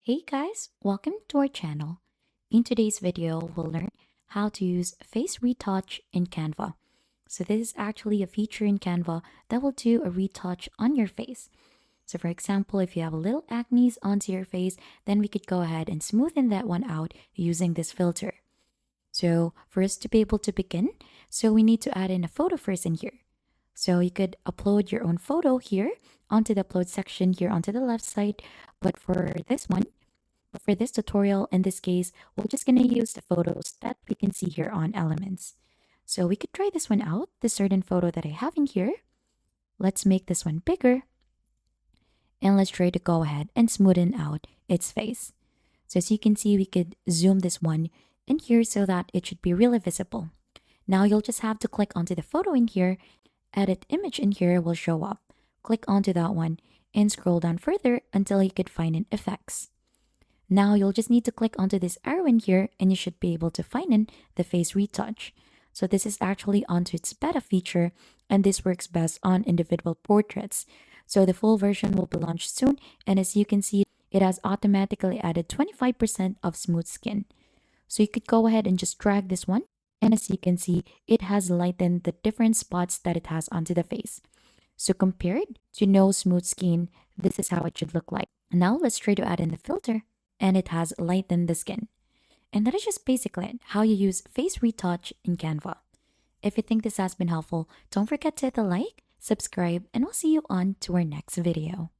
Hey guys, welcome to our channel. In today's video, we'll learn how to use face retouch in Canva. So this is actually a feature in Canva that will do a retouch on your face. So for example, if you have a little acne onto your face, then we could go ahead and smoothen that one out using this filter. So for us to be able to begin, so we need to add in a photo first in here. So you could upload your own photo here onto the upload section here onto the left side. But for this one, for this tutorial, in this case, we're just going to use the photos that we can see here on Elements. So we could try this one out, this certain photo that I have in here. Let's make this one bigger. And let's try to go ahead and smoothen out its face. So as you can see, we could zoom this one in here so that it should be really visible. Now you'll just have to click onto the photo in here. Edit image in here will show up. Click onto that one and scroll down further until you could find in effects. Now you'll just need to click onto this arrow in here and you should be able to find in the face retouch. So this is actually onto its beta feature and this works best on individual portraits. So the full version will be launched soon, and as you can see, it has automatically added 25% of smooth skin. So you could go ahead and just drag this one, and as you can see, it has lightened the different spots that it has onto the face. So compared to no smooth skin, this is how it should look like. Now let's try to add in the filter, and it has lightened the skin. And that is just basically it, how you use face retouch in Canva. If you think this has been helpful, don't forget to hit the like, subscribe, and we'll see you on to our next video.